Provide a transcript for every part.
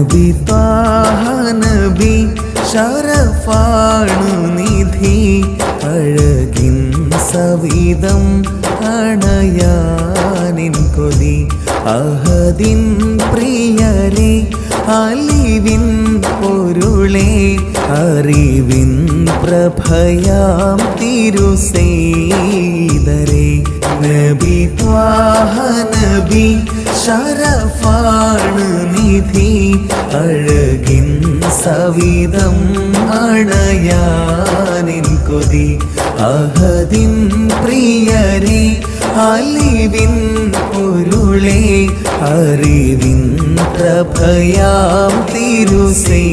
നബി ത്വാഹ നബി ശരഫാണു നിധി അഴകിൻ സവിധം അണയാനിൻ കൊതി അഹദിൻ പ്രിയരെ അലിവിൻ പൊരുളെ അറിവിൻ പ്രഭയാം തിരുസൈദരെ നബി ത്വാഹ നബി ശരഫാണു നിധി അഴകിൻ സവിധം അണയാനിൻ കൊതി അഹദിൻ പ്രിയരെ അലിവിൻ പൊരുളെ അറിവിൻ പ്രഭയാം തിരുസൈദരെ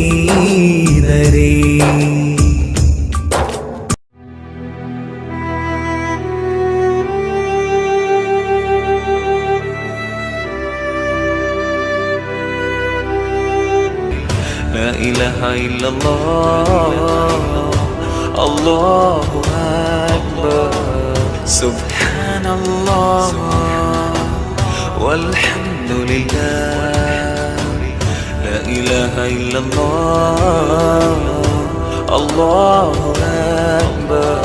لا إله إلا الله الله أكبر سبحان الله والحمد لله لا إله إلا الله الله أكبر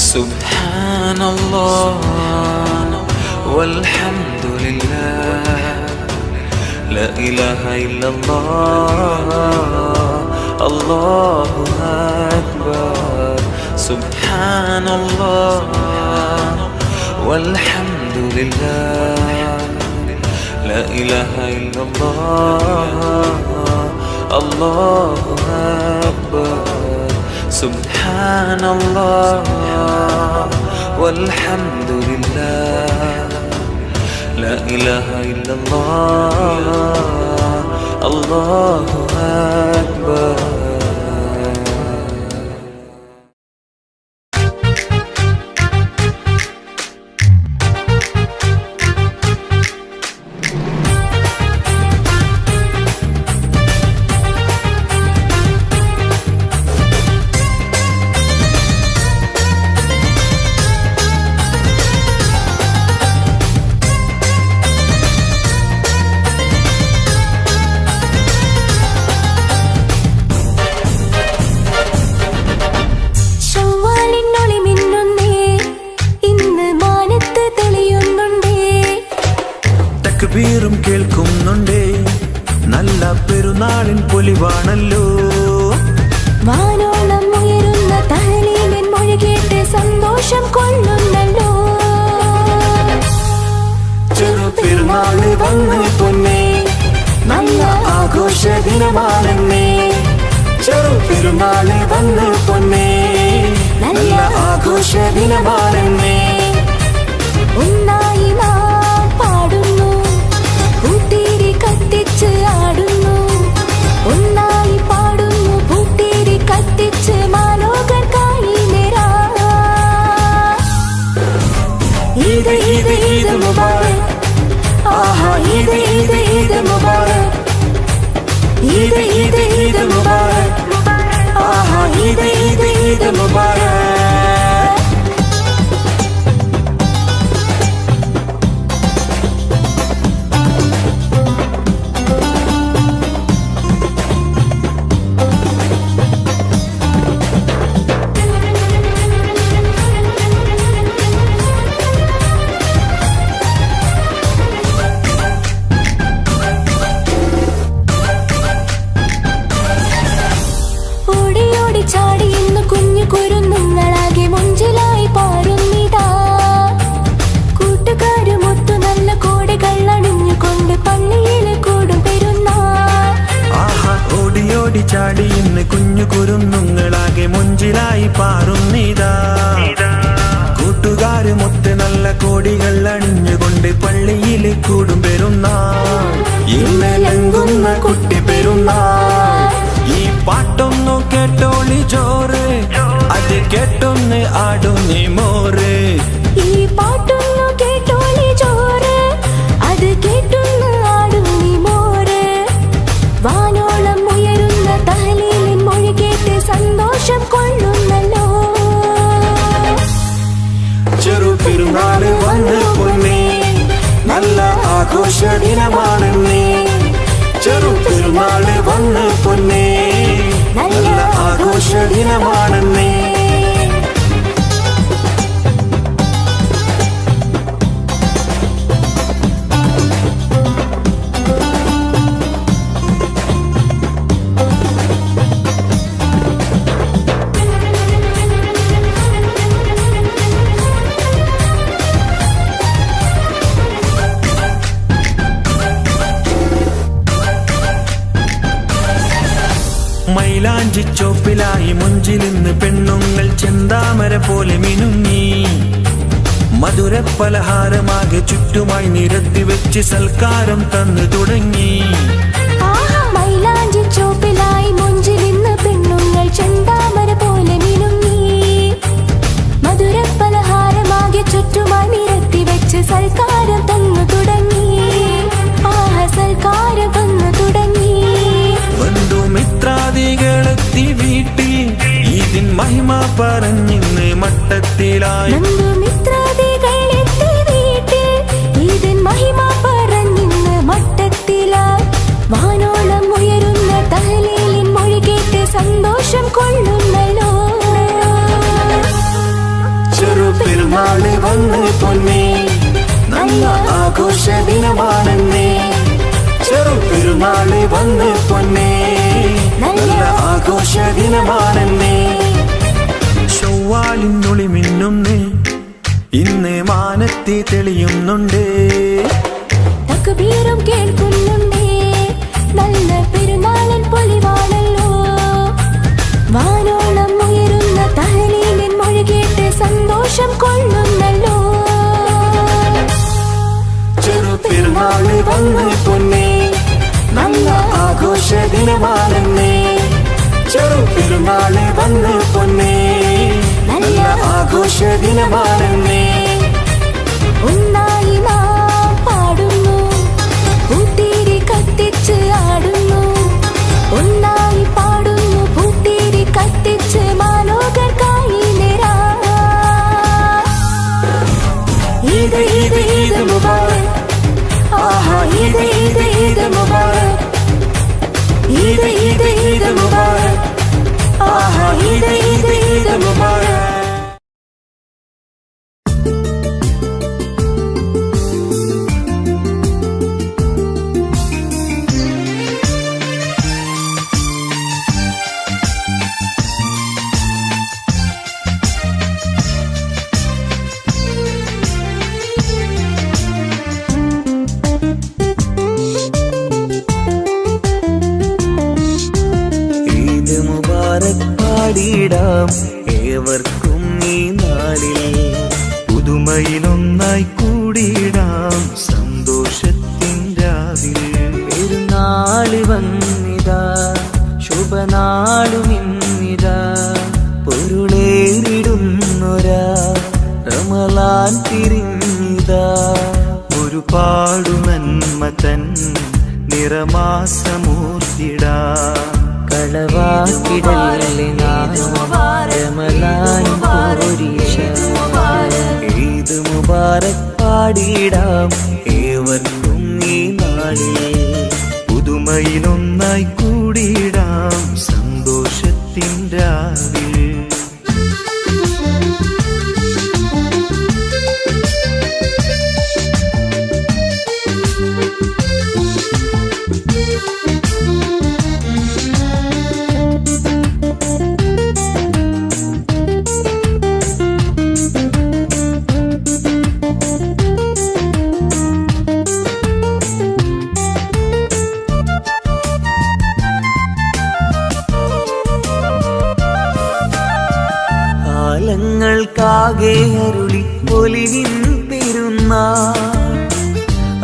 سبحان الله والحمد لله لا إله إلا الله الله أكبر سبحان الله والحمد لله لا إله إلا الله الله أكبر سبحان الله والحمد لله لا إله إلا الله الله أكبر തക്ബീറും കേൾക്കുന്നുണ്ടേ നല്ല പെരുന്നാളിൻ പൊലിവാണല്ലോ വാനോളം ഉയരുന്ന തഹ്ലീലിൻ മൊഴി കേട്ട് സന്തോഷം കൊള്ളുന്നല്ലോ ചെറുപെരുന്നാള് വന്ന് പൊന്നേ നല്ല ആഘോഷ ദിനമാണെന്നേ ചെറുപെരുന്നാള് വന്ന് പൊന്നേ നല്ല ആഘോഷ ദിനമാണെന്നേ ഒന്നായി നാം പാടുന്നു പൂത്തിരി കത്തിച്ച് ആടുന്നു ഒന്നായി പാടുന്നു പൂത്തിരി കത്തിച്ച് മാലോകർക്കായി നേരാ ഈദ് ഈദ് ഈദ് മുബാറക് ആഹാ ഈദ് ഈദ് ഈദ് മുബാറക് ഈദ് ഈദ് ഈദ് മുബാറക് ആഹാ ഈദ് ഈദ് ഈദ് മുബാറക് ഓടിച്ചാടി ഇന്ന് കുഞ്ഞു കുരുന്നുങ്ങളാകെ മുഞ്ചിലായി പാറുന്നിതാ. കൂട്ടുകാരുമൊത്ത് നല്ല കോടികൾ അണിഞ്ഞുകൊണ്ട് പള്ളിയിൽ കൂടും പെരുന്നാൾ. ഇന്നലെങ്കുന്ന കുട്ടി പെരുന്നാൾ. ഈ പാട്ടൊന്നു കേട്ടോളി ജോറ്, അത് കേട്ടൊന്ന് ആടുന്നി മോറ്. ഈ പാട്ടൊന്നു കേട്ടോളി ജോറ്, അത് കേട്ടൊന്ന് ആടുന്നി മോറ്. വാനോളം ഉയരുന്ന തഹ്ലീലിൻ മൊഴി കേട്ട് സന്തോഷം കൊള്ളുന്നല്ലോ. ചെറുപെരുന്നാള് വന്ന് പൊന്നേ, നല്ല ആഘോഷ ദിനമാണെന്നേ. ചെറുപെരുന്നാള് വന്ന് പൊന്നേ, നല്ല ആഘോഷ ദിനമാണെന്നേ. മൈലാഞ്ചി ചോപ്പിലായി മുഞ്ചിലിന്ന് പെണ്ണുങ്ങൾ ചെന്താമര പോലെ മിനുങ്ങി. മധുര പലഹാരമാകെ ചുറ്റുമായി നിരത്തി വെച്ച് സൽക്കാരം തന്നു തുടങ്ങി. മൈലാഞ്ചി ചോപ്പിലായി മുഞ്ചിലിന്ന് പെണ്ണുങ്ങൾ ചെന്താമര പോലെ മിനുങ്ങി. മധുര പലഹാരമാകെ ചുറ്റുമായി നിരത്തി വെച്ച് സൽക്കാരം തന്നു തുടങ്ങി. സൽക്കാരം തന്നു തുടങ്ങി. ബന്ധുമിത്രാദികളെത്തി വീട്ടിൽ ഇതിൻ മഹിമ പറഞ്ഞിന്ന് മട്ടത്തിലായി. ബന്ധുമിത്രാദികളെത്തി വീട്ടിൽ ഇതിൻ മഹിമ പറഞ്ഞിന്ന് മട്ടത്തിലായി. വാനോളം ഉയരുന്ന തഹ്ലീലിൻ മൊഴി കേട്ട് സന്തോഷം കൊള്ളുന്നല്ലോ. ചെറുപെരുന്നാള് വന്ന് പൊന്നേ, നല്ല ആഘോഷ ദിനമാണെന്നേ. ചെറുപെരുന്നാള് വന്ന് പൊന്നേ, നല്ല ആഘോഷ ദിനമാണെന്നേ. ചൊവ്വാലിനുളി മിന്നുന്നേ, ഇന്ന് മാനത്തി തെളിയുന്നുണ്ട്. തക്ബീറും കേൾക്കുന്നുണ്ടേ, നല്ല പെരുന്നാളിൻ പൊലിവാണല്ലോ. വാനോളം ഉയരുന്ന തഹ്ലീലിൻ മൊഴി കേട്ട് സന്തോഷം കൊള്ളുന്നല്ലോ. ചെറുപെരുന്നാള് വന്ന് പൊന്നേ, നല്ല ആഘോഷ ദിനമാണെന്നേ. ചെറുപെരുന്നാള് വന്ന് പൊന്നേ, നല്ല ആഘോഷ ദിനമാണെന്നേ. ഒന്നായി നാം പാടുന്നു, പൂത്തിരി കത്തിച്ച് ആടുന്നു. ഒന്നായി പാടുന്നു, പൂത്തിരി കത്തിച്ച് മാലോകർക്കായി നിരാ. ഈദ് ഈദ് ഈദ് മുബാരക്, ആഹാ ഈദ് ഈദ് ഈദ് മുബാരക്. ഈദ് ഈദ് ഈദ് മുബാരക്, ആഹാ ഈദ് ഈദ് ഈദ് മുബാരക്. പാടിടാം ഏവർക്കും ഈ നാളിൽ, പുതുമയിലൊന്നായി കൂടിയിടാം സന്തോഷത്തിൻ രാവിൽ. പെരുന്നാള് വന്നിതാ, ശുഭനാളുമിന്നിതാ. പൊരുളേറിടുന്നൊരാ റമളാൻ തിരിഞ്ഞിതാ. ഒരുപാടു നന്മ തൻ നിറമാസമൂർത്തിടാ. കളവാക്കിടല്ലേ നാമലാൻ പോരീശ. ഈദ് മുബാരക് പാടിടാം ഏവർക്കും ഈ നാളിൽ, പുതുമയിലൊന്നായി കൂടിയിടാം സന്തോഷത്തിൻ രാവിൽ. ലോകർക്കാകെ അരുളി പൊലിവിൻ പെരുന്നാൾ,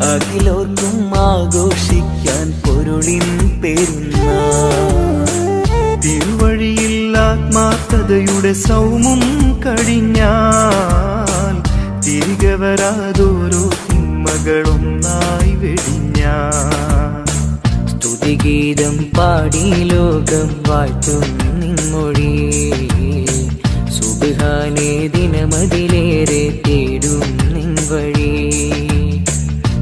അഖിലോർക്കും ആഘോഷിക്കാൻ പൊരുളിൻ പെരുന്നാൾ. തിരുവഴിയിൽ ആത്മാർത്ഥതയുടെ സൗമും കഴിഞ്ഞാൽ തിരികെ വരാതോരോ തിന്മകളൊന്നായി വെടിഞ്ഞാൽ. സ്തുതിഗീതം പാടി ലോകം വാഴ്ത്തും നിൻമൊഴി, സുബ്ഹാനേ ദിനമതിലേറെ തേടും നിൻ വഴി.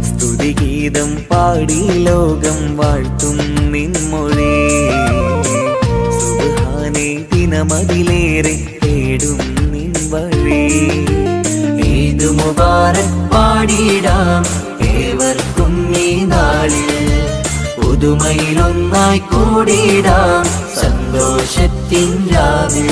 സ്തുതിഗീതം പാടി ലോകം വാഴ്ത്തും നിൻമൊഴി, സുബ്ഹാനേ ദിനമതിലേറെ തേടും നിൻ വഴി. ഈദ് മുബാരക് പാടിടാം ഏവർക്കും ഈ നാളിൽ, പുതുമയിലൊന്നായി കൂടിടാം സന്തോഷത്തിൻ രാവിൽ.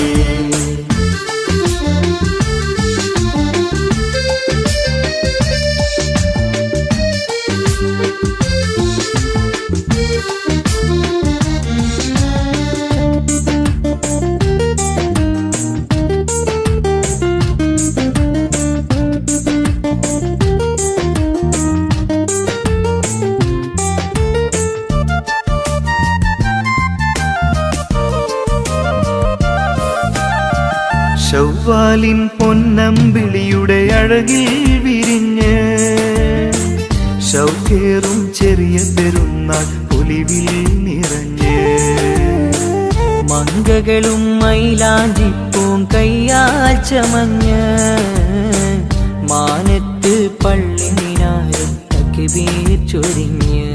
ശവ്വാലിൻ പൊന്നമ്പിളിയുടെ അഴകിൽ വിരിഞ്ഞ് ശൗക്കേറും ചെറിയ പെരുന്നാൾ പൊലിവിൽ നിറഞ്ഞ്. മങ്കകളും മൈലാഞ്ചിപ്പൂം കയ്യാൽ ചമഞ്ഞ് മാനത്ത് പള്ളി മിനാരം തക്ബീർ ചൊരിഞ്ഞ്.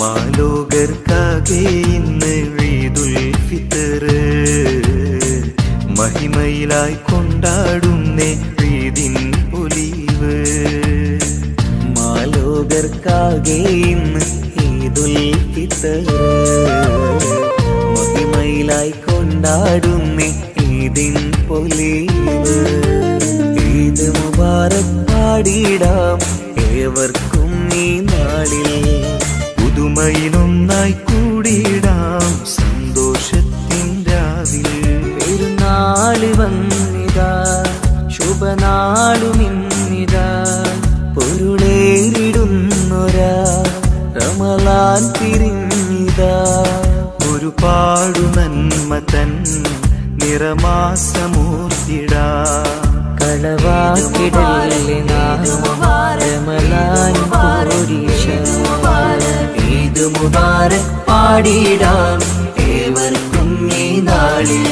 മാലോകർക്കാകെ ഇന്ന് ഈദുൽ ഫിത്തർ, മഹിമയിലായി കൊണ്ടാടുന്നേ ഈദിൻ പൊലിവ്. മാലോകർക്കാകെ ഇന്ന് ഈദുൽ ഫിത്തർ, മഹിമയിലായി കൊണ്ടാടുന്നേ ഈദിൻ പൊലിവ്. ഈദ് മുബാരക് പാടിടാം ഏവർക്കും ഈ നാളിൽ, പുതുമയിലൊന്നായി കൂടിടാം സന്തോഷത്തിൻ രാവിൽ. പെരുന്നാള് വന്നിതാ ശുഭനാളുമിന്നിതാ, പൊരുളേറിടുന്നൊരാ റമളാൻ പിരിഞ്ഞിതാ. ഒരുപാടു നന്മ തൻ നിറമാസമൂർത്തിടാ, കളവാക്കിടല്ലേ നാം റമളാൻ പോരീഷ. ഈദ് മുബാരക് പാടിടാം ഏവർക്കും ഈ നാളിൽ,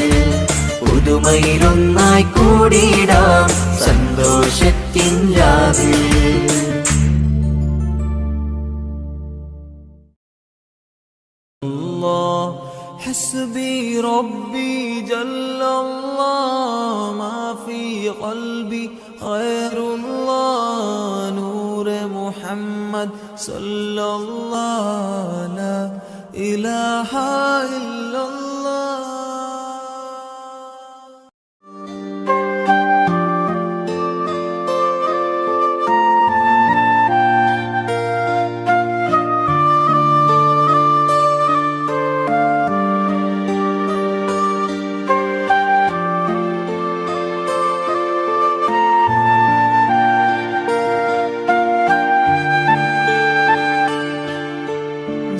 പുതുമയിലൊന്നായി കൂടിടാം സന്തോഷത്തിൻ രാവിൽ. حسبي ربي جل الله ما في قلبي خير الله نور محمد صلى الله لا إله إلا الله.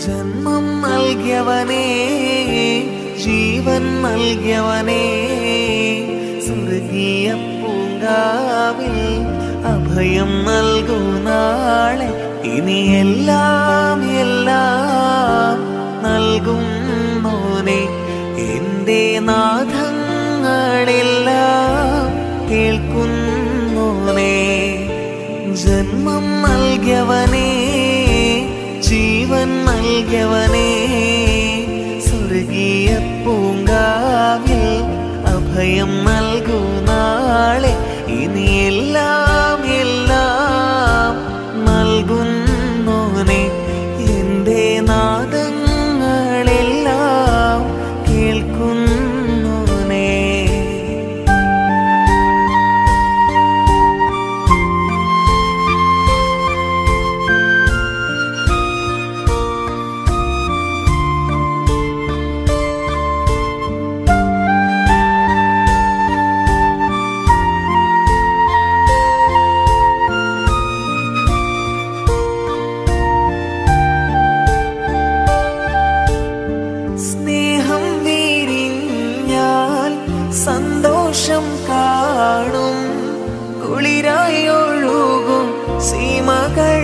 ജന്മം നൽകിയവനേ ജീവൻ നൽകിയവനേ, സ്വർഗീയ പൂങ്കാവിൽ അഭയം നൽകൂ നാളെ. ഇനി എല്ലാം എല്ലാം നൽകുന്നോനെ, എൻ്റെ നാദങ്ങളെല്ലാം കേൾക്കുന്നോനെ. ജന്മം നൽകിയവനേ ജീവൻ നൽകിയവനേ, സ്വർഗീയ പൂങ്കാവിൽ അഭയം നൽകൂ നാളെ. ഇനി എല്ലാം എല്ലാം നൽകുന്നോനെ, എൻ്റെ നാദങ്ങളെല്ലാം കേൾക്കുന്നോനെ. സന്തോഷം കാണും കുളിരായി ഒഴുകും സീമകൾ.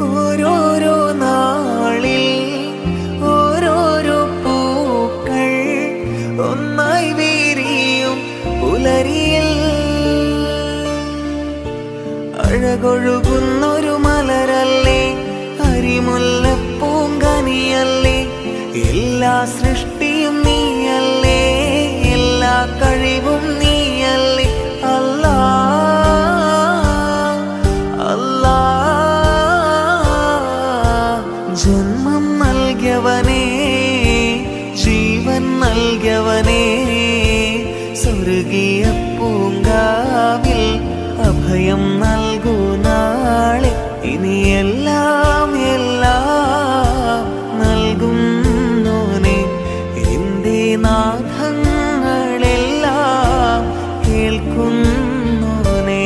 ഓരോരോ നാളിൽ ഓരോരോ പൂക്കൾ ഒന്നായി വിരിയും പുലരിയിൽ. അഴകൊഴുകുന്നൊരു മലരല്ലേ, അരിമുല്ലപ്പൂങ്കനിയല്ലേ, എല്ലാ സൃഷ്ടിയും നീയല്ലേ, എല്ലാ കഴിവും നീയല്ലേ. അല്ലാ അല്ലാ, ജന്മം നൽകിയവനേ, ജീവൻ നൽകിയവനേ, സ്വർഗീയ പൂങ്കാവിൽ അഭയം നൽകൂ നാളെ. ഇനി എല്ലാം എല്ലാം നൽകുന്നോനെ, എന്റെ നാഥങ്ങളെല്ലാം കേൾക്കുന്നോനെ.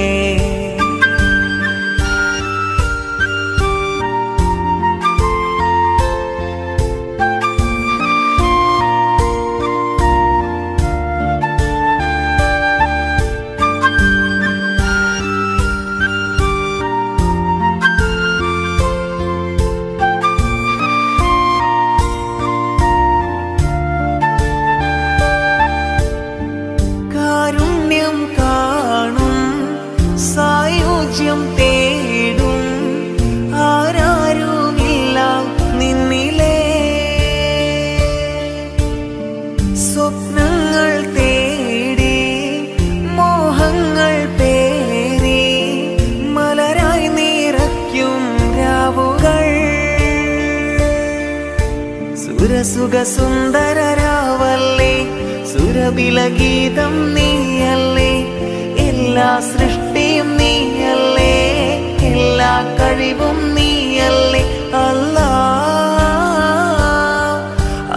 കാരുണ്യം കാണും സായുജ്യം തേടും ആരാരുമില്ല നിന്നിലേ. സ്വപ്നങ്ങൾ തേടി മോഹങ്ങൾ പേറി മലരായി നിറയ്ക്കും രാവുകൾ. സുരസുഖ സുന്ദരരാവല്ലേ, സുരബിലഗീതം നീയല്ലേ, എല്ലാ സൃഷ്ടിയും നീയല്ലേ, എല്ലാ കഴിവും നീയല്ലേ. അല്ലാ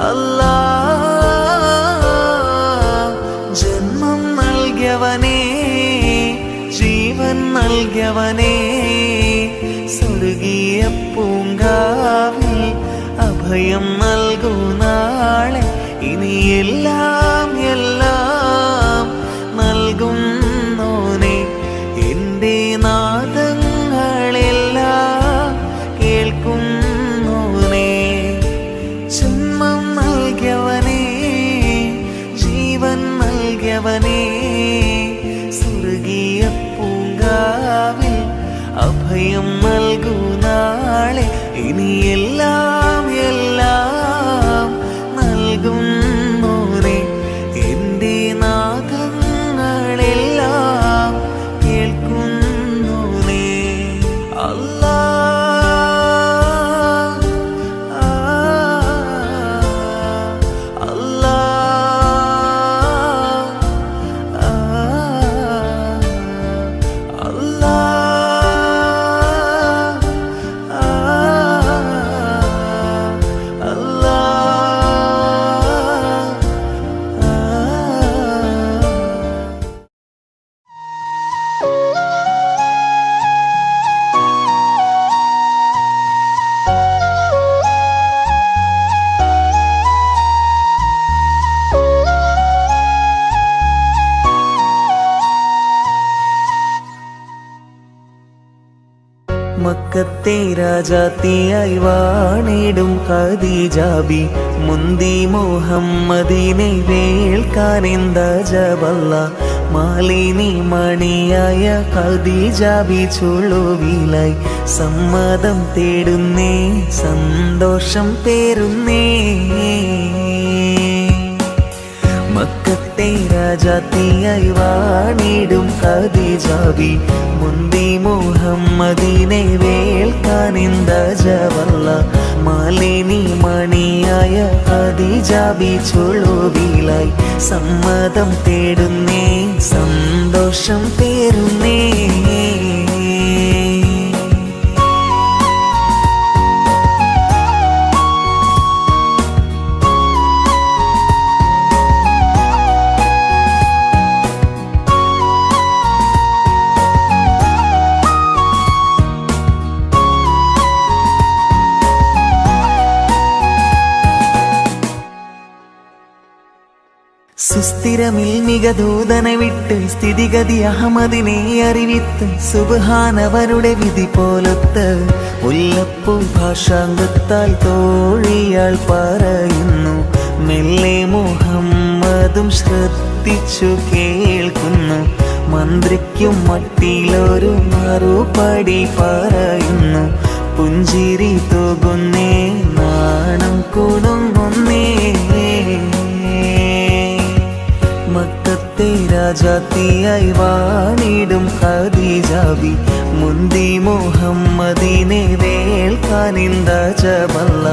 അല്ലാ, ജന്മം നൽകിയവനേ, ജീവൻ നൽകിയവനേ, സ്വർഗീയ പൂങ്കാവിൽ അഭയം നൽകൂ നാളെ. ഇനി എല്ലാം എല്ലാം നൽകുന്നോനെ, എന്റെ നാദങ്ങളെല്ലാം കേൾക്കുന്നോനെ. ജന്മം നൽകിയവനേ, ജീവൻ നൽകിയവനേ, സ്വർഗീയ പൂങ്കാവിൽ അഭയം നൽകൂ നാളെ. ഇനി എല്ലാം എല്ലാം നൽകുന്നോനെ, എന്റെ നാദങ്ങളെല്ലാം കേൾക്കുന്നോനെ. അല്ലാ അല്ലാ അല്ലാ അല്ലാ. മക്കത്തെ രാജാത്തിയായി വാണിടും ഖദീജാബി, മുന്തി മുഹമ്മദിനെ വേൾക്കാനെന്താ ജബല്ല. മാലിനി മണിയായ ഖദീജാബി ചുളുവിലായി സമ്മതം തേടുന്നേ, സന്തോഷം പേരുന്നേ. മക്കത്തെ രാജാത്തിയായി വാണിടും ഖദീജാബി, മുന്തി മുഹമ്മദിനെ വേൾക്കാനെന്താ ജവല്ല. മാലിനി മണിയായ ഖദീജാബി ചുളുവിലായി സമ്മതം തേടുന്നേ, സന്തോഷം പേരുന്നേ. സുസ്ഥിരമിൽ മികദൂതനെ വിട്ട് സ്ഥിതിഗതി അഹമ്മദിനെ അറിവിത്ത് സുബ്ഹാനവരുടെ വിധി പോലൊത്ത് മുല്ലപ്പൂ ഭാഷാംഗത്താൽ തോഴിയാൾ പറയുന്നു. മെല്ലെ മുഹമ്മദും ശ്രദ്ധിച്ചു കേൾക്കുന്നു. മന്ത്രിക്കും മട്ടിലൊരു മറുപടി പറയുന്നു. പുഞ്ചിരി തൂകുന്നേ, നാണം കുടുങ്ങുന്നേ. മക്കത്തെ രാജാത്തിയായി വാണിടും ഖദീജാബി മുന്തി മുഹമ്മദിനെ വേൽക്കാനിന്ത ജബല്ല.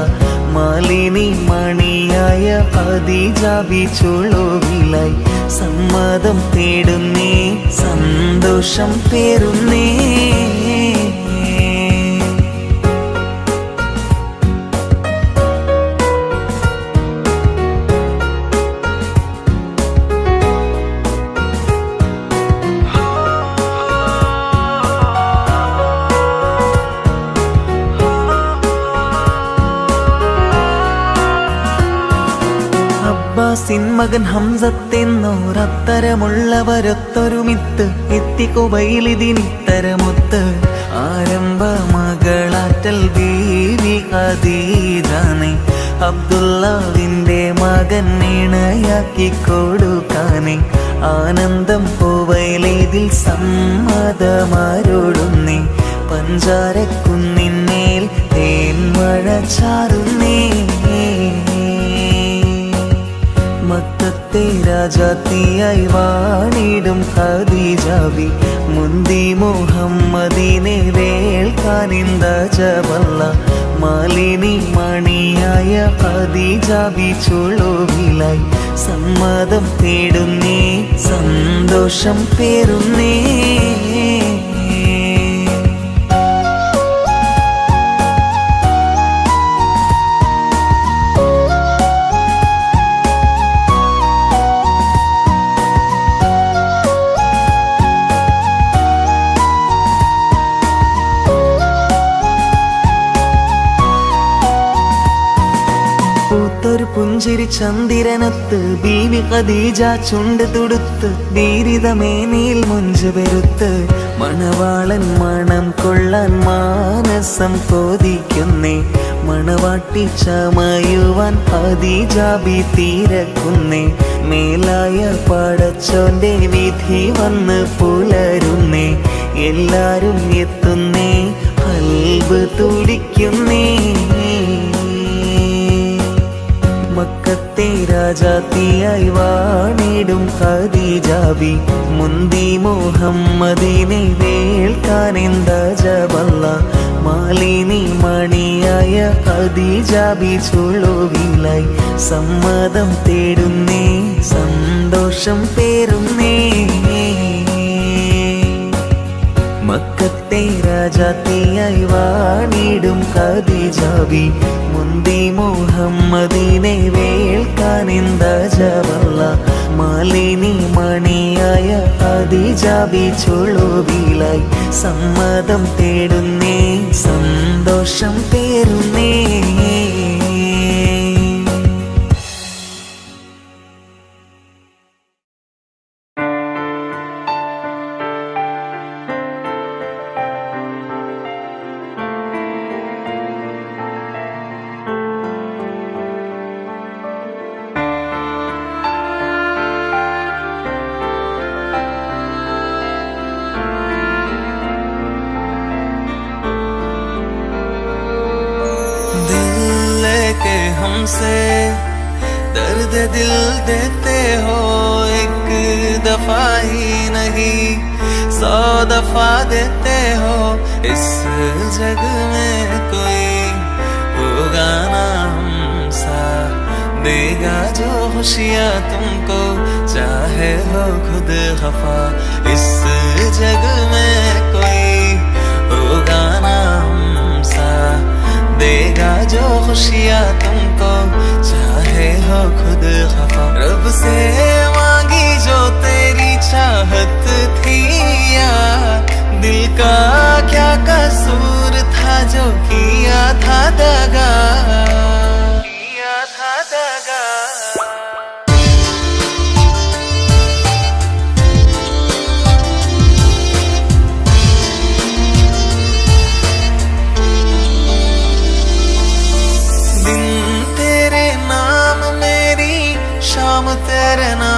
മാലിനി മണിയായ ഖദീജാബി ചുളുവിലായി സമ്മതം തേടുന്നേ, സന്തോഷം പേറുന്നേ. അബ്ബാസിൻ മകൻ ഹംസത്തെന്നോരത്തരമുള്ളവരൊത്തൊരുമിത്ത് എത്തിക്കുബൈലിതിനിത്തരമൊത്ത്. ആരംഭ മകളാറ്റൽ ബീവി ഖദീജാനെ അബ്ദുല്ലാവിന്റെ മകൻ ഇണയാക്കി കൊടുക്കാനെ. ആനന്ദം പൂവയിലേതിൽ സമ്മതമാരോടുന്നേ. പഞ്ചാരക്കുന്നിന്മേൽ തേൻമഴ ചാറുന്നേ. മക്കത്തെ രാജാത്തിയായി വാണിടും ഖദീജാബി മുന്തി മുഹമ്മദിനെ വേൽക്കാനിന്ത ജബല്ല. മാലിനി മണിയായ ഖദീജാബി ചുളുവിലായി സമ്മതം തേടുന്നേ, സന്തോഷം പേറുന്നേ. പൂത്തൊരു പുഞ്ചിരി ചന്ദിരനൊത്ത് ബീവി ഖദീജ ചുണ്ട് തുടുത്ത് ധീരിതമേനിയിൽ മുഞ്ചു പെരുത്ത്. മണവാളൻ മണം കൊള്ളാൻ മാനസം കൊതിക്കുന്നേ. മണവാട്ടി ചമയുവാൻ ഖദീജാബി തിരക്കുന്നേ. മേലായ പടച്ചോന്റെ വിധി വന്ന് പുലരുന്നേ. എല്ലാരും എത്തുന്നേ, ഖൽബ് തുടിക്കുന്നേ. മക്കത്തെ രാജാത്തിയായി വാണിടും ഖദീജാബി മുന്തി മുഹമ്മദിനെ വേൽക്കാനെന്ത ജബല്ല. മാലിനി മണിയായ ഖദീജാബി ചുളുവിലായി സമ്മതം തേടുന്നേ, സന്തോഷം പേറുന്നേ. മക്കത്തെ രാജാത്തിയായി വാണിടും ഖദീജാബി മുന്തി മുഹമ്മദിനെ വേൽക്കാനെന്ത ജബല്ല. മാലിനി മണിയായ ഖദീജാബി ചുളുവിലായി സമ്മതം തേടുന്നേ, സന്തോഷം പേറുന്നേ. हमसे दर्द दिल देते हो, एक दफा ही नहीं 100 दफा देते हो. इस जग में कोई होगा ना हमसा, देगा जो खुशियाँ तुमको चाहे हो खुद खफा. इस जग में कोई होगा ना हमसा, देगा जो खुशियाँ तुमको चाहे हो खुद खफा. रब से मांगी जो तेरी चाहत थी, या दिल का क्या कसूर था जो किया था दगा, किया था दगा. करना,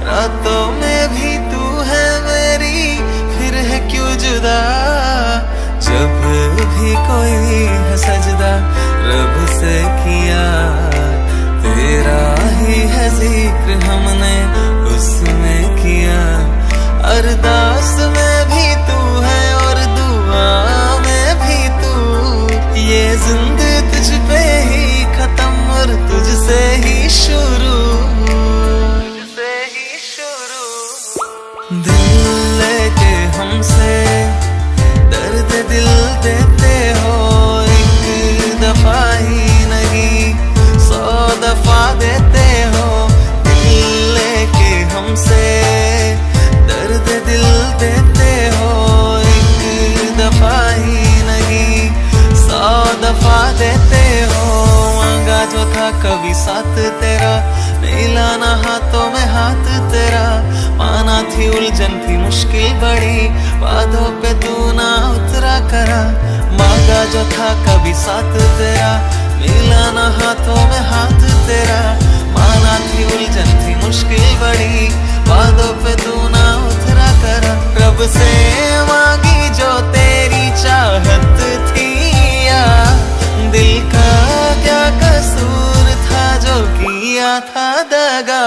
रातों में भी तू है मेरी, फिर है क्यों जुदा। जब भी कोई है सजदा रब से किया, तेरा ही है जिक्र हमने उसमें किया। अरदास में भी तू है और दुआ में भी तू, ये जिंदगी तुझ पे ही खत्म और तुझसे ही शुरू, तुझसे ही शुरू। दिल लेके हमसे दर्द दिल देते हो, एक दफा ही नहीं 100 दफा देते हो। दिल लेके हमसे दर्द दिल देते हो, एक दफा ही नहीं 100 दफा देते हो। मांगा जो था कभी साथ तेरा, मिला ना हाथों में हाथ तेरा। माना थी उलझन थी मुश्किल बड़ी, वादों पे तू ना उतरा करा। मांगा जो था कभी साथ तेरा, मिला ना हाथों में हाथ तेरा। माना थी उलझन थी मुश्किल बड़ी, वादों पे तू ना उतरा करा। रब से मांगी जो तेरी चाहत थी, या दिल का क्या कसूर था जो किया था दगा।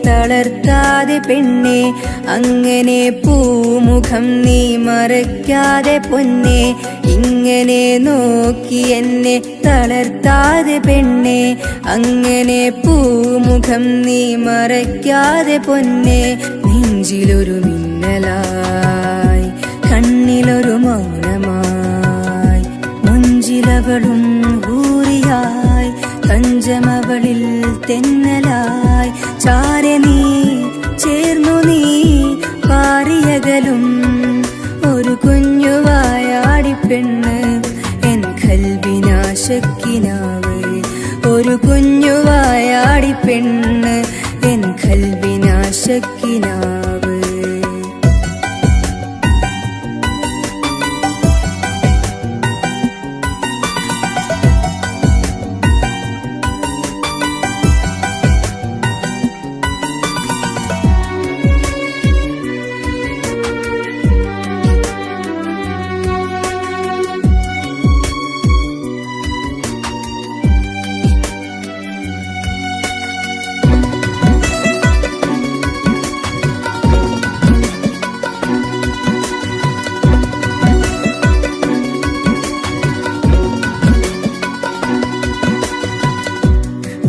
തളർത്താതെ പെണ്ണെ, അങ്ങനെ പൂമുഖം നീ മറയ്ക്കാതെ പൊന്നെ. ഇങ്ങനെ നോക്കി എന്നെ തളർത്താതെ പെണ്ണെ, അങ്ങനെ പൂമുഖം നീ മറയ്ക്കാതെ പൊന്നെ. നെഞ്ചിലൊരു മിന്നലായി, കണ്ണിലൊരു മൗനമായി, മുഞ്ചിലവളും ഹൂറിയായി, തഞ്ചമവളിൽ തെന്നലായി. ചാരെ നീ ചേർന്നു നീ പാറിയകലും ഒരു കുഞ്ഞു വായാടിപ്പെണ്ണ്, എൻ കൽബിനാശക്കിനാവ്. ഒരു കുഞ്ഞു വായാടിപ്പെണ്ണ്, എൻ കൽബിനാശക്കിനാവ്.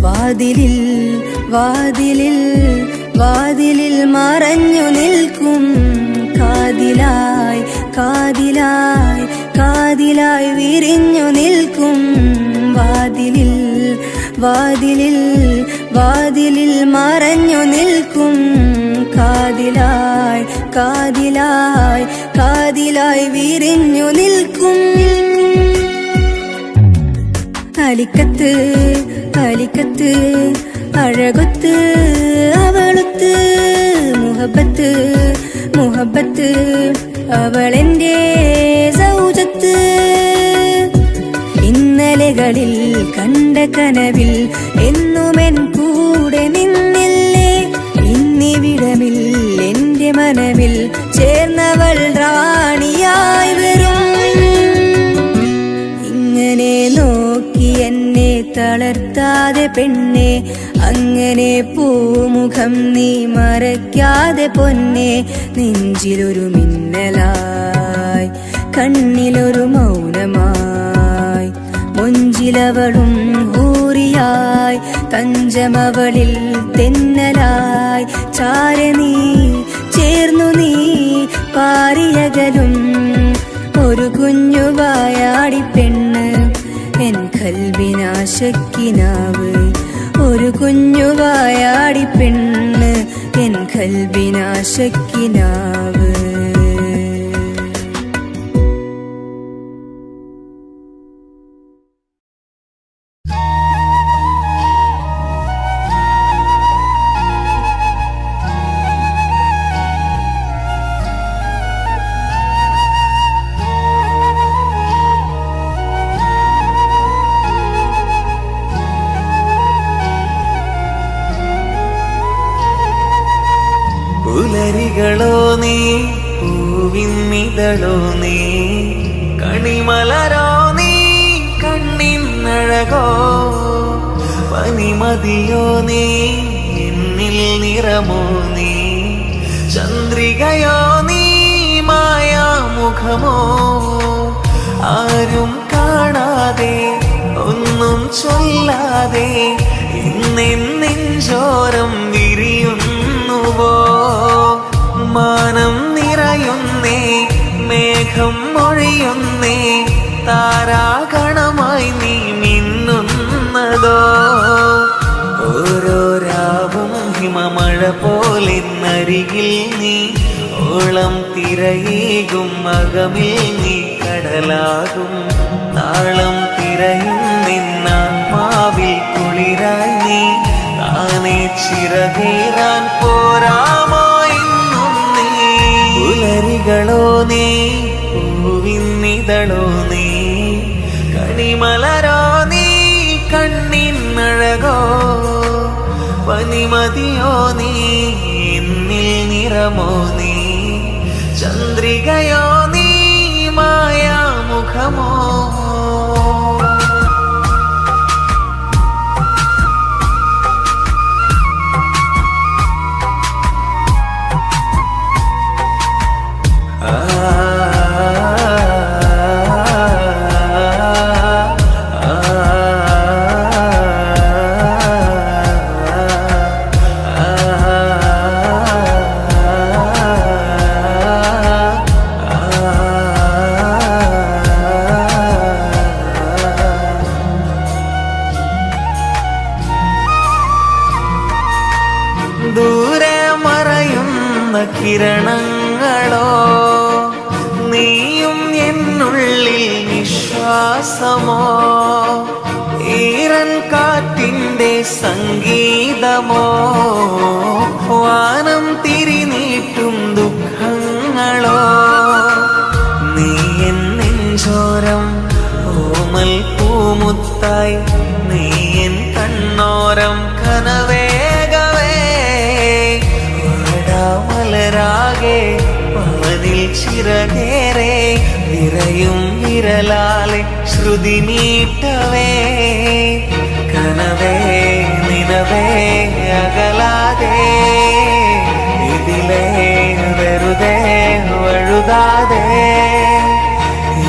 വാതിലിൽ വാതിലിൽ വാതിലിൽ മറഞ്ഞു നിൽക്കും, കാതിലായി കാതിലായി കാതിലായി വിരിഞ്ഞു നിൽക്കും. വാതിലിൽ വാതിലിൽ വാതിലിൽ മറഞ്ഞു നിൽക്കും, റാണിയായി കാതിലായി വിരിഞ്ഞു നിൽക്കും. അലിക്കത്ത് അലിക്കത്ത് അഴകൊത്ത് അവളൊത്ത് മുഹബത്ത് മുഹബത്ത് അവളെന്റെ സൗജത്ത്. ഇന്നലകളിൽ കണ്ട കനവിൽ എന്നുമെൻ കൂടെ നിന്നില്ലേ, ഇന്നിവിടമിൽ എന്റെ മനവിൽ ചേർന്നവൾ റാണിയായി വരും. ഇങ്ങനെ നോക്കി എന്നെ തളർത്താതെ പെണ്ണെ, അങ്ങനെ പൂമുഖം നീ മറയ്ക്കാതെ പൊന്നെ. നെഞ്ചിലൊരു മിന്നലായി കണ്ണിലൊരു മൗനമായി, മൊഞ്ചിലവളും ഹൂറിയായി തഞ്ചമവളിൽ തെന്നലായി. ചാരെ നീ ചേർന്നു നീ പാറിയകലും ഒരു കുഞ്ഞു വായാടി പെണ്ണ്, എൻ കൽബിനാശക്കിനാവ്. ഒരു കുഞ്ഞു വായാടി പെണ്ണ്, എൻ കൽബിനാശക്കിനാവ്. പുലരികളോ നീ, പൂവിന്നിതളോ നീ, കണിമലരോ നീ, കണ്ണിന്നഴകോ, പനിമതിയോ നീ, എന്നിൽ നിറമോ നീ, ചന്ദ്രികയോ നീ, മായാമുഖമോ. ആരും കാണാതെ ഒന്നും ചൊല്ലാതെ ഇന്നെഞ്ചോരം വിരിയുന്നുവോ. മാനം നിറയുന്നേ, മേഘം മൊഴിയുന്നേ, താരാഗണമായി നീ മിന്നുന്നതോ. ഓരോ രാവും ഹിമമഴ പോലെ നരികിൽ നീ, ഓളം തിരയേകും അകമിൽ നീ കടലാകും. താളം തിരയും നിന്നാത്മാവിൽ കുളിരായി നീ, താനെ ചിറകേറാൻ പോരാമോ ഇന്നും നീ. പുലരികളോ നീ, പൂവിന്നിതളോ നീ, കണിമലരോ നീ, കണ്ണിന്നഴകോ, പനിമതിയോ നീ, എന്നിൽ നിറമോ നീ, ചന്ദ്രികയോ നീ, മായാമുഖമോ. ദൂരെ മറയുന്ന കിരണങ്ങളോ, നീയും എന്നുള്ളിൽ നിശ്വാസമോ, ഈറൻ കാറ്റിന്റെ സംഗീതമോ, വാനം തിരിനീട്ടും ദുഃഖങ്ങളോ. നീ എൻ നെഞ്ചോരം ഓമൽ പൂമുത്തായി, നീ എൻ കണ്ണോരം കനവേഗവേ. മലരാകെ വാനിൽ ചിറകേറെ, വിരയും വിരലാലെ ശ്രുതി മീട്ടവേ. കനവേ നിനവേ അകലാതെ, ഇതിലേ വെറുതെ വഴുതാതെ,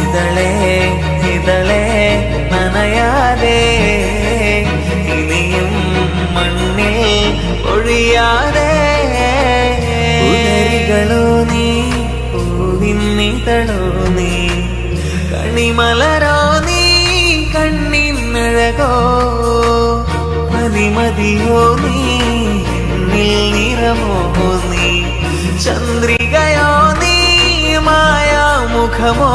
ഇതളേ ഇതളേ നനയാതെ, ഇനിയും മണ്ണിൽ ഒഴിയാതെ. പുലരികളോ നീ, പൂവിന്നിതളോ നീ, കണിമലരോ നീ, കണ്ണിന്നഴകോ, പനിമതിയോ നീ, എന്നിൽ നിറമോ നീ, ചന്ദ്രികയോ നീ, മായാമുഖമോ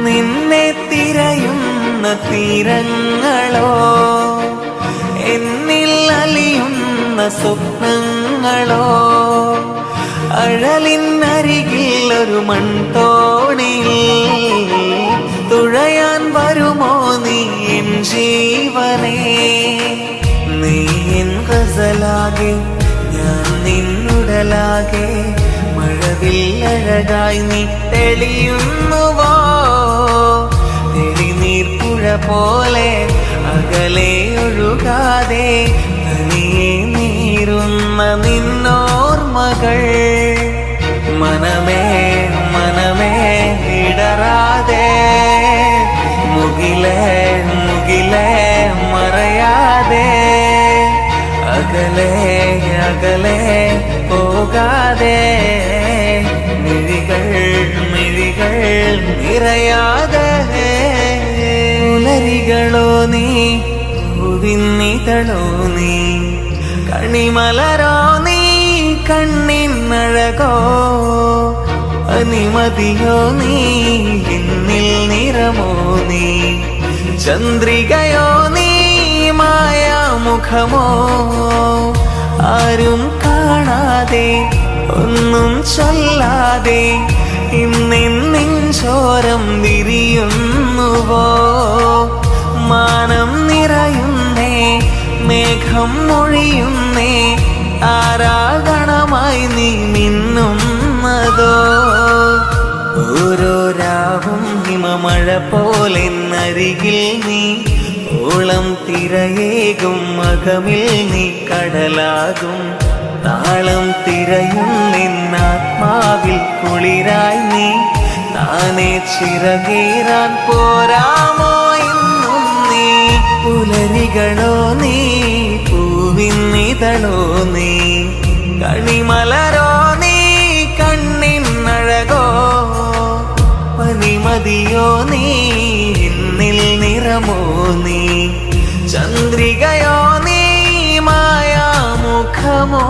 നിന്നെ തിരയുന്ന തീരങ്ങളോ എന്നിൽ അലിയുന്ന സ്വപ്നങ്ങളോ അഴലിനരികിൽ ഒരു മൺതോണിയിൽ തുഴയാൻ വരുമോ നീ എൻ ജീവനേ നീ എൻ ഗസലാകെ ഞാൻ നിന്നുടലാകെ മഴവില്ലഴകായി നീ തെളിയുന്നുവോ തെളിനീർപ്പുഴ പോലെ അകലെ ഒഴുകാതെ തനിയെ നീറുന്ന നിന്നോർമകൾ മനമേ മനമേ ഇടറാതെ മുകിലേ മുകിലേ മറയാതെ അകലെ അകലെ പോകാതെ മിഴികൾ മിഴികൾ നിറയാതെ പുലരികളോ നീ പൂവിന്നിതളോ നീ കണിമലരോ നീ കണ്ണിനഴകോ അനിമതിയോ നീ എന്നിൽ നിറമോ നീ ചന്ദ്രികയോ നീ മായാമുഖമോ ആരും കാണാതെ ഒന്നും ചൊല്ലാതെ ഇന്നെഞ്ചോരം വിരിയുന്നുവോ മാനം നിറയുന്നേ മേഘം മൊഴിയുന്നേ ആരാഗണമായി നീ മിന്നുന്നതോ ഓരോ രാവും ഹിമമഴ പോലെ നരികിൽ നീ ഓളം തിരയേകും മകമിൽ നീ കടലാകും താളം തിരയും നിന്നാത്മാവിൽ കുളിരായി നീ താനെ ചിറകേറാൻ പോരാമോ ഇന്നും നീ പുലരികളോ നീ പൂവിന്നിതളോ നീ കണിമലരോ നീ കണ്ണിനഴകോ പനിമതിയോ നീ എന്നിൽ നിറമോ നീ ചന്ദ്രികയോ നീ മായാമുഖമോ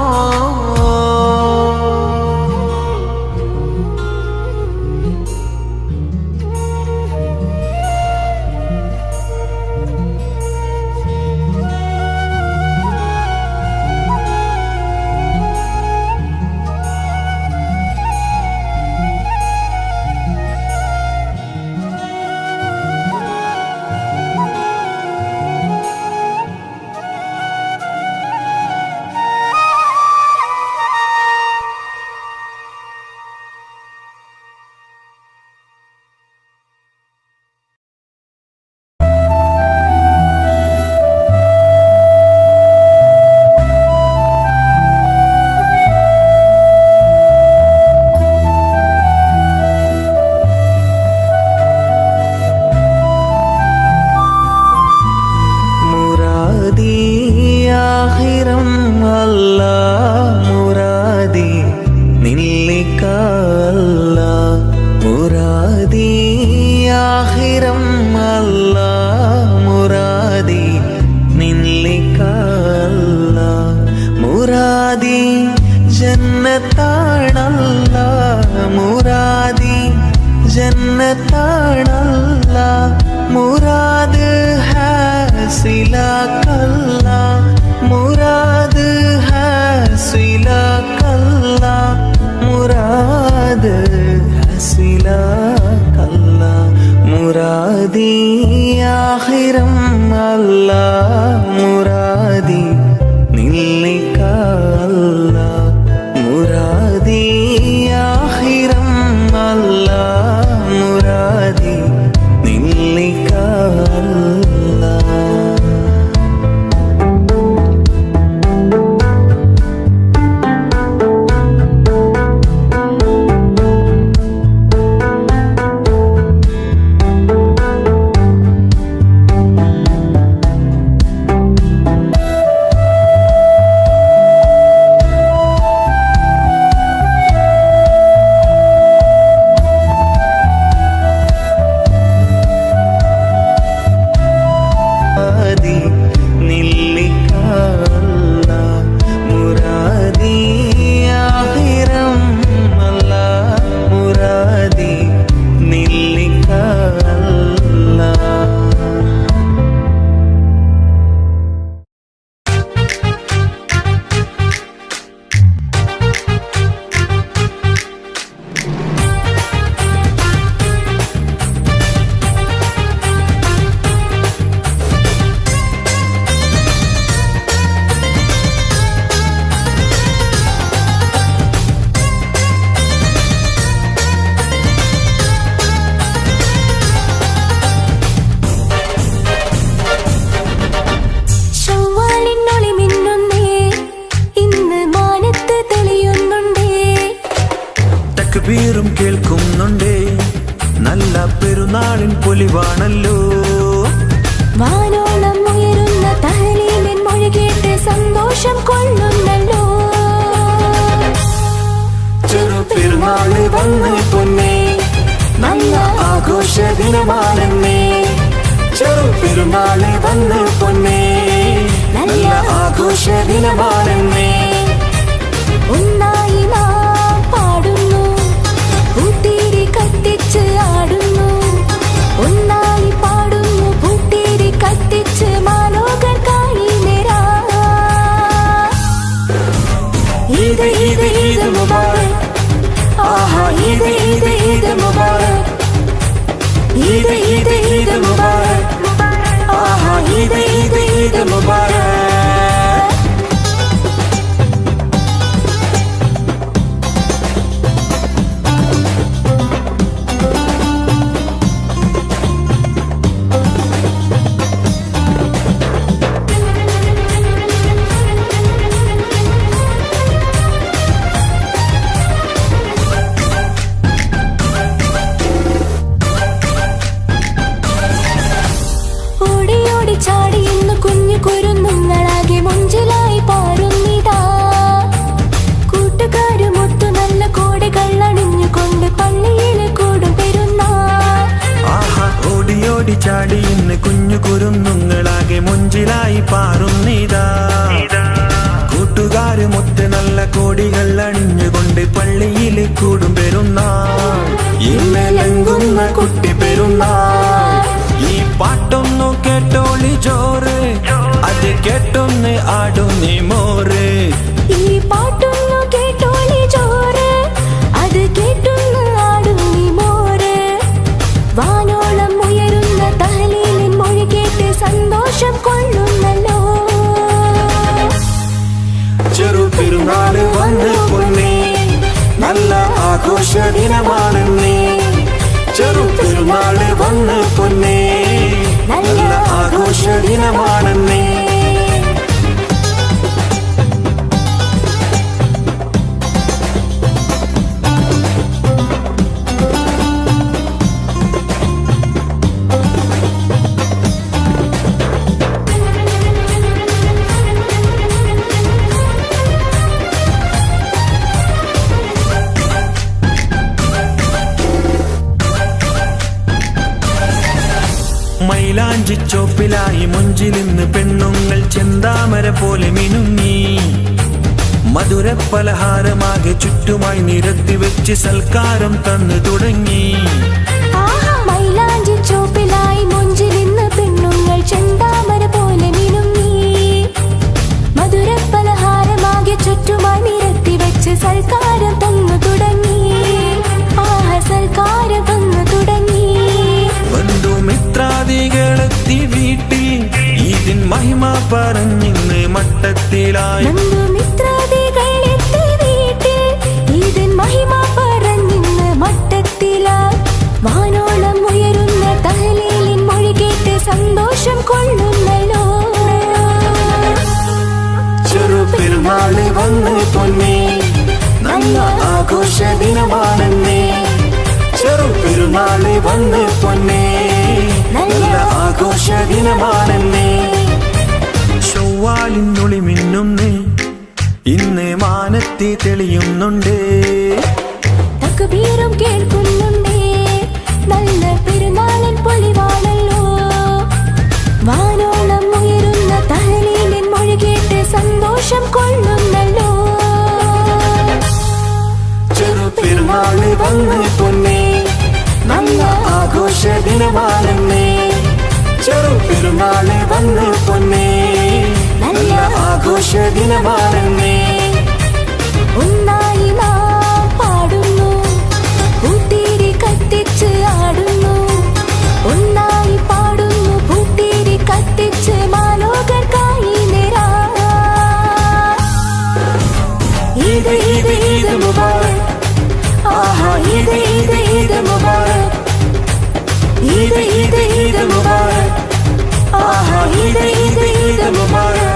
जन्नतानल्ला मुराद है सिला कल्ला मुराद है सिला कल्ला मुराद है सिला कल्ला मुरादी आखिरम अल्लाह मुरादी निल्लिक अल्लाह मुरादी आखिरम अल्लाह मुरादी निल्लिक अल्लाह കേൾക്കുന്നുണ്ടേ, നല്ല പെരുന്നാളിൻ പൊലിവാണല്ലോ. വാനോളം ഉയരുന്ന തഹ്ലീലിൻ മൊഴി കേട്ട് സന്തോഷം കൊള്ളുന്നല്ലോ. ചെറുപെരുന്നാള് വന്ന് പൊന്നേ, നല്ല ആഘോഷ ദിനമാണെന്നേ. ചെറുപെരുന്നാള് വന്ന് പൊന്നേ, നല്ല ആഘോഷ ദിനമാണെന്നേ. ഒന്നായി നാം പാടുന്നു, പൂത്തിരി കത്തിച്ച് ആടുന്നു. ഒന്നായി പാടുന്നു, പൂത്തിരി കത്തിച്ച് മാലോകർക്കായി നിരാ. ഈദ് ഈദ് ഈദ് മുബാറക്, ആഹാ ഈദ് ഈദ് ഈദ് മുബാറക്. ഈദ് ഈദ് ഈദ് മുബാറക്, ആഹാ ഈദ് ഈദ് ഈദ് മുബാറക്. ചാടി ഇന്ന് കുഞ്ഞു കുരുന്നുങ്ങളാകെ മുഞ്ചിലായി പാറുന്നിതാ. കൂട്ടുകാരുമൊത്തു നല്ല കോടികളണിഞ്ഞുകൊണ്ട് പള്ളിയിലെ കൂടും പെരുന്നാൾ. ആഹാ ഓടി ഓടി ചാടി ഇന്ന് കുഞ്ഞു കുരുന്നുങ്ങളാകെ മുഞ്ചിലായി പാറുന്നിതാ. കൂട്ടുകാരുമൊത്ത് നല്ല കോടികൾ അണിഞ്ഞുകൊണ്ട് പള്ളിയിലെ കൂടും പെരുന്നാൾ. ഇന്നലെങ്കുന്ന കുട്ടി പെരുന്നാൾ. ഈ പാട്ടൊന്നു കേട്ടോളി ജോറ്, അത് കേട്ടൊന്ന് ആടുന്നി മോറ്. ഈ പാട്ടൊന്നു കേട്ടോളി ജോറ്, അത് കേട്ടൊന്ന് ആടുന്നി മോറ്. വാനോളം ഉയരുന്ന തഹ്ലീലിൻ മൊഴി കേട്ട് സന്തോഷം കൊള്ളുന്നല്ലോ. ചെറുപെരുന്നാള് വന്ന് പൊന്നേ, നല്ല ആഘോഷ ദിനമാണെന്നേ. ചെറുപെരുന്നാള് വന്ന് പൊന്നേ, നല്ല ആഘോഷ ദിനമാണെന്നേ. മൈലാഞ്ചി ചോപ്പിലായി മുഞ്ചിലിന്ന് പെണ്ണുങ്ങൾ ചെന്താമര പോലെ മിനുങ്ങി. മധുര പലഹാരമാകെ ചുറ്റുമായി നിരത്തി വെച്ച് സൽക്കാരം തന്നു തുടങ്ങി. മൈലാഞ്ചി ചോപ്പിലായി മുഞ്ചിലിന്ന് പെണ്ണുങ്ങൾ ചെന്താമര പോലെ മിനുങ്ങി. മധുര പലഹാരമാകെ ചുറ്റുമായി നിരത്തി വെച്ച് സൽക്കാരം തന്നു തുടങ്ങി. സൽക്കാരം തന്നു തുടങ്ങി. ബന്ധുമിത്രാദികളെത്തി വീട്ടിൽ ഇതിൻ മഹിമ പറഞ്ഞിന്ന് മട്ടത്തിലായി. ബന്ധുമിത്രാദികളെത്തി വീട്ടിൽ ഇതിൻ മഹിമ പറഞ്ഞിന്ന് മട്ടത്തിലായി. വാനോളം ഉയരുന്ന തഹ്ലീലിൻ മൊഴി കേട്ട് സന്തോഷം കൊള്ളുന്നല്ലോ. ചെറുപെരുന്നാള് വന്ന് പൊന്നേ, നല്ല ആഘോഷ ദിനമാണെന്നേ. ചെറുപെരുന്നാള് വന്ന് പൊന്നേ, നല്ല ആഘോഷ ദിനമാണെന്നേ. ചൊവ്വാലിനുളി മിന്നുന്നേ, ഇന്ന് മാനത്തി തെളിയുന്നുണ്ടേ. തക്ബീറും കേൾക്കുന്നുണ്ടേ, നല്ല പെരുന്നാളിൻ പൊലിവാണല്ലോ. വാനോളം ഉയരുന്ന തഹ്ലീലിൻ മൊഴി കേട്ട് സന്തോഷം കൊള്ളുന്നല്ലോ. ചെറുപെരുന്നാള് വന്ന് പൊന്നേ, നല്ല ആഘോഷ ദിനമാണെന്നേ. ചെറുപെരുന്നാള് വന്ന് പൊന്നേ, നല്ല ആഘോഷ ദിനമാണെന്നേ. ഒന്നായി നാം പാടുന്നു, പൂത്തിരി കത്തിച്ച് ആടുന്നു. ഒന്നായി പാടുന്നു, പൂത്തിരി കത്തിച്ച് മാലോകർക്കായി നിരാ. ഈദ് ഈദ് ഈദ് മുബാറക്, ആഹാ ഈദ് ഈദ് ഈദ് മുബാറക്. ഈദ് ഈദ് ഈദ് മുബാറക്, ആഹാ ഈദ് ഈദ് ഈദ് മുബാറക്.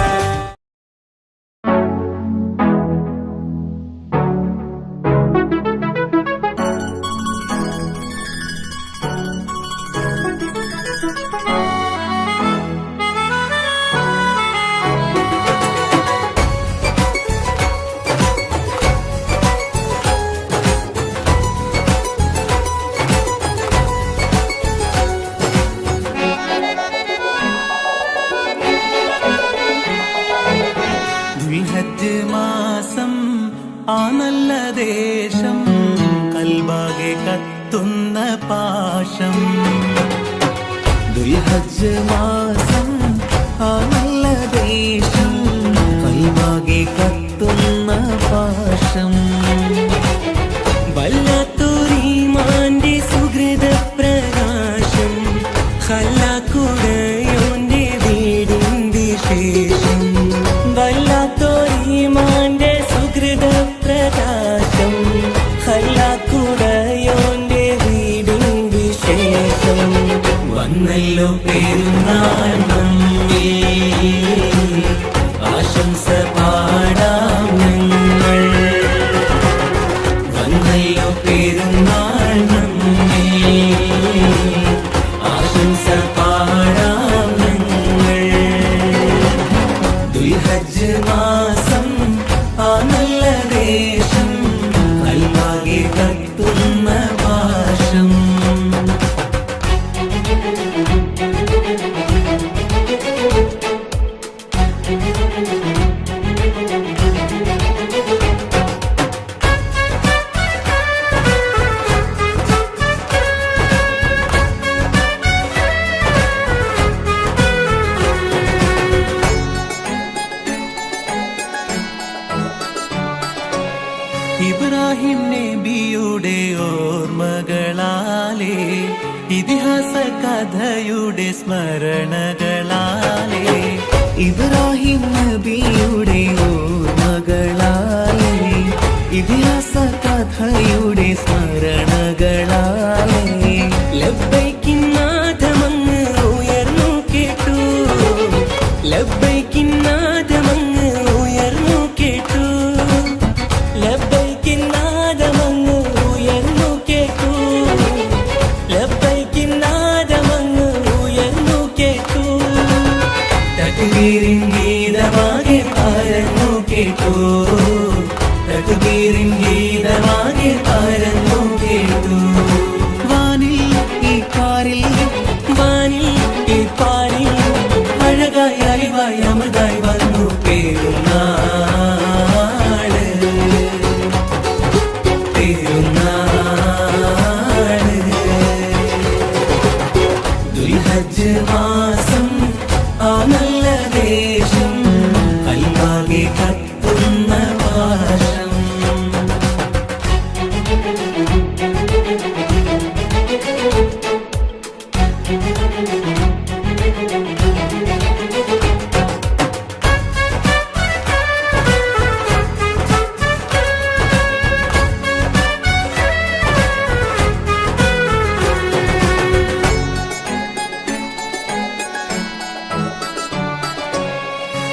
ആ നല്ല ദേശം കൽബാകെ കത്തുന്ന പാശം. ദുൽഹജ്ജ് മാസം ആ നല്ല ദേശം കൽബാകെ കത്തുന്ന പാശം. വല്ലാത്തൊരീമാന്റെ സുഹൃത പ്രകാശം ഖല്ലാക്കുടയോന്റെ വീടിൻ വിശേഷം. വല്ലാത്തൊരീമാന്റെ സുഹൃത പ്രകാശം ഖല്ലാക്കുടയോന്റെ വീടിൻ വിശേഷം. വന്നല്ലോ പെരുന്നാൾ നമ്മിൽ ആശംസ പാടാം ഞങ്ങൾ. വന്നല്ലോ പെരുന്നാൾ നമ്മിൽ ആശംസ പാടാം ഞങ്ങൾ. ദുൽഹജ്ജ് മാസം ആ നല്ല ദേശം കൽബാകെ കത്തുന്ന പാശം. ഇബ്രാഹിം നബിയുടെ ഓർമ്മകളാലേ ഇതിഹാസ കഥയുടെ സ്മരണകളാലേ. ഇബ്രാഹിം നബിയുടെ ഓർമ്മകളാലേ ഇതിഹാസ കഥയുടെ സ്മരണകളാലേ. ലബ്ബൈക്കിൻ നാദമങ്ങ് ഉയർന്നു കേട്ടു. ലബ്ബൈക്കിൻ നാദമങ്ങ് ഉയർന്നു കേട്ടു. ലബ്ബൈക്കിൻ നാദമങ്ങ് ഉയർന്നു കേട്ടു. ലബ്ബൈക്കിൻ നാദമങ്ങ് ഉയർന്നു കേട്ടു. തക്ബീറിൻ ഗീതമാകെ പരന്നു കേട്ടു. തക്ബീറിൻ ഗീതമാകെ പരന്നു കേട്ടു. വാനിൽ ഈ പാരിൽ വാനിൽ ഈ പാരിൽ അഴകായി അലിവായി അമൃതായി വന്നു പെരുന്നാള്. പെരുന്നാള് ദുൽഹജ്ജ് മാസം ആ നല്ല ദേശം കൽബാകെ കത്തുന്ന പാശം.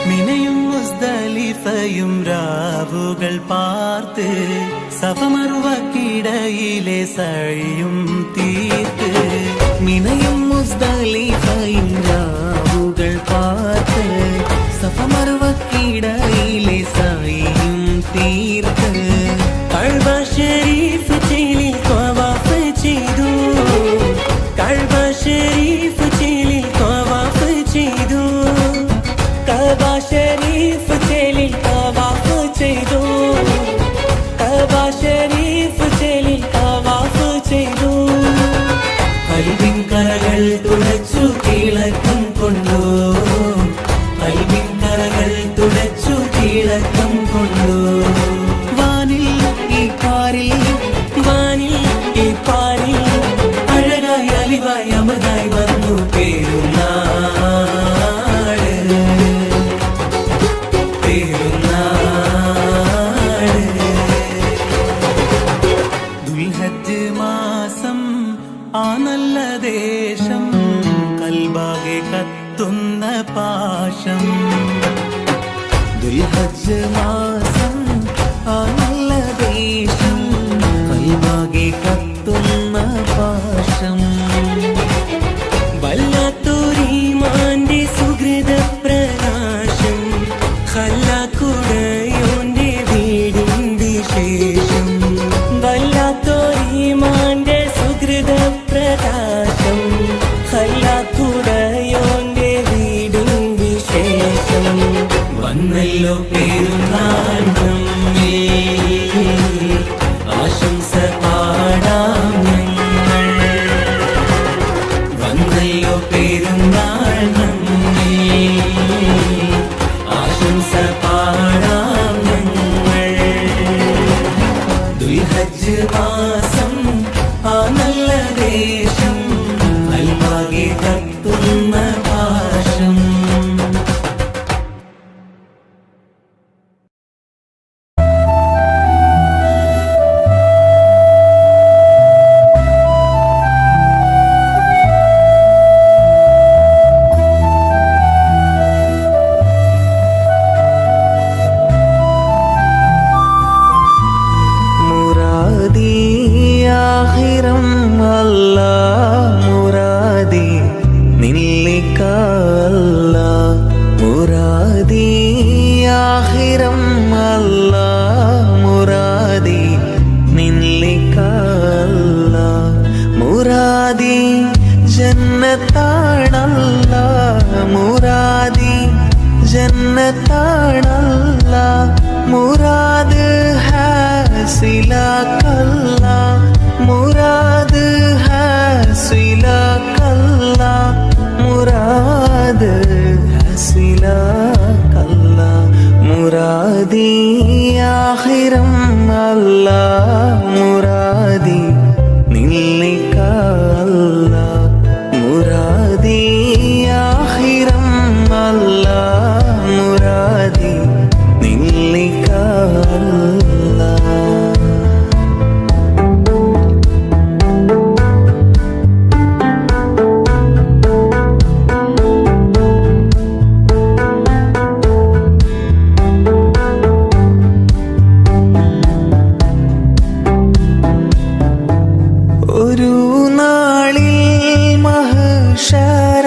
മിനയും മുസ്ദലിഫയും രാവുകൾ പാർത്ത് സഫമറുവക്കിടയിലെ സഴിയും തീർത്ത്. മിനയും മുസ്ദലിഫയും രാവുകൾ പാർത്ത് സഫമറുവക്കിടയിലെ സഴിയും തീർത്ത്. കഅബ ശരീഫ് ചേലിൽ തവാഫ് ചെയ്തു. കഅബ ശരീഫ് ചേലിൽ തവാഫ് ചെയ്തു. കഅബ ശരീഫ് ചേലിൽ തവാഫ് ചെയ്തു. കഅബ ശരീഫ് ചേലിൽ തവാഫ് ചെയ്തു. കൽബിൻ കരകൾ തുടച്ചു തിളക്കം കൊണ്ടു. കൽബിൻ കരകൾ തുടച്ചു തിളക്കം കൊണ്ടു. വാനിൽ ഈ പാരിൽ വാനിൽ ഈ പാരിൽ അഴകായി അലിവായി അമൃതായി വന്നു പെരുന്നാള്. പെരുന്നാള് ദുൽഹജ്ജ് മാസം ആ നല്ല ദേശം കൽബാകെ കത്തുന്ന പാശം. ദുൽഹജ്ജ് മാസം ആ നല്ല ദേശം കൽബാകെ കത്തുന്ന പാശം. വല്ലാത്തൊരീമാന്റെ സുഹൃത പ്രകാശം ഖല്ലാക്കുടയോന്റെ വീടിൻ വിശേഷം. വല്ലാത്തൊരീമാന്റെ സുഹൃത പ്രകാശം ഖല്ലാക്കുടയോന്റെ വീടിൻ വിശേഷം. വന്നല്ലോ പെരുന്നാൾ നമ്മിൽ ഹംസ പാടാം ഞങ്ങൾ. ദുൽഹജ്ജ് മാസം ആ നല്ല ദേശം അൽവാകെ കത്തുന്ന പാശം. ആഖിറം അല്ലാഹ് മുറാദി നില്ലിക അല്ലാഹ് മുറാദി ആഖിറം അല്ലാഹ് മുറാദി നില്ലിക അല്ലാഹ് മുറാദി ജന്നത്താണല്ലാഹ് മുറാദി ജന്നത്താണല്ലാഹ് മുറാദ് ഹാസിലാക്കല്ലാ മുറാദ് ഹാസിലാക്കല്ലാ മുറാദ് ഹാസിലാക്കല്ലാ മുറാദി ആഖിറം അല്ലാഹ് മുറാദി നില്ലിക അല്ലാഹ് മുറാദി ആഖിറം അല്ലാഹ് മുറാദി നില്ലിക അല്ലാഹ്. ഒരു നാളിൽ മഹ്ശറ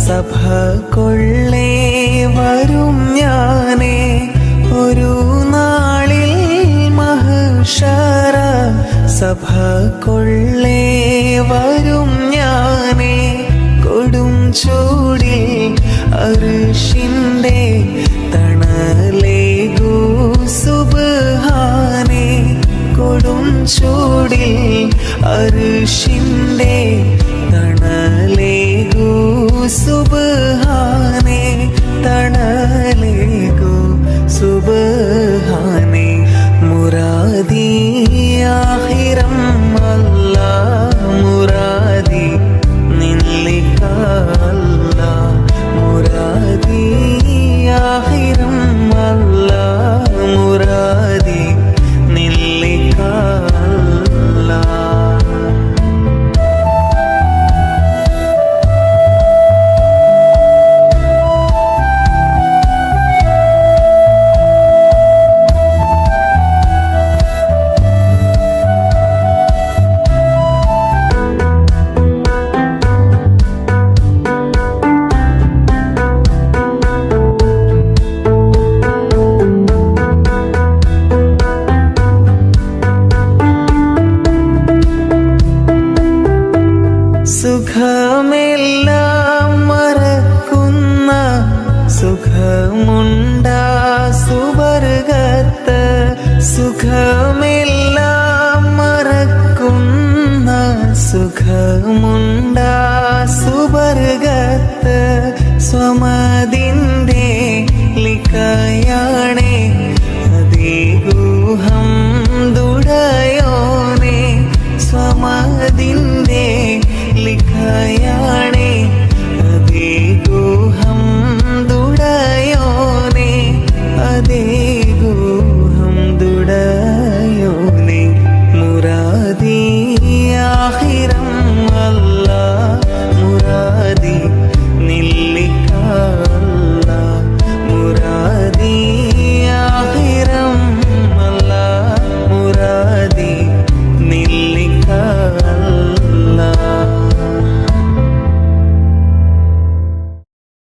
സഭ കൊള്ളേ വരും ഞാനേ. ഒരു നാളിൽ മഹ്ശറ സഭ കൊള്ളേ വരും ഞാനേ. കൊടും ചൂടിൽ അർശിന്റെ തണലേകൂ സുബ്ഹാനേ. കൊടും ചൂടിൽ അർശിന്റെ തണലേകൂ സുബ്ഹാനേ. തണലേകൂ സുബ്ഹാനേ. മുറാദി ആഖിറം അല്ലാഹ് മുറാദി നില്ലിക അല്ലാഹ് മുറാദി ആഖിറം അല്ലാഹ് മുറാദി നില്ലിക അല്ലാഹ്. സുഖമെല്ലാം മറക്കുന്ന സുഖമുണ്ടാ സുവർഗത്ത്. സുഖമെല്ലാം മറക്കുന്ന സുഖമുണ്ടാ സുവർഗത്ത്. സ്വമതി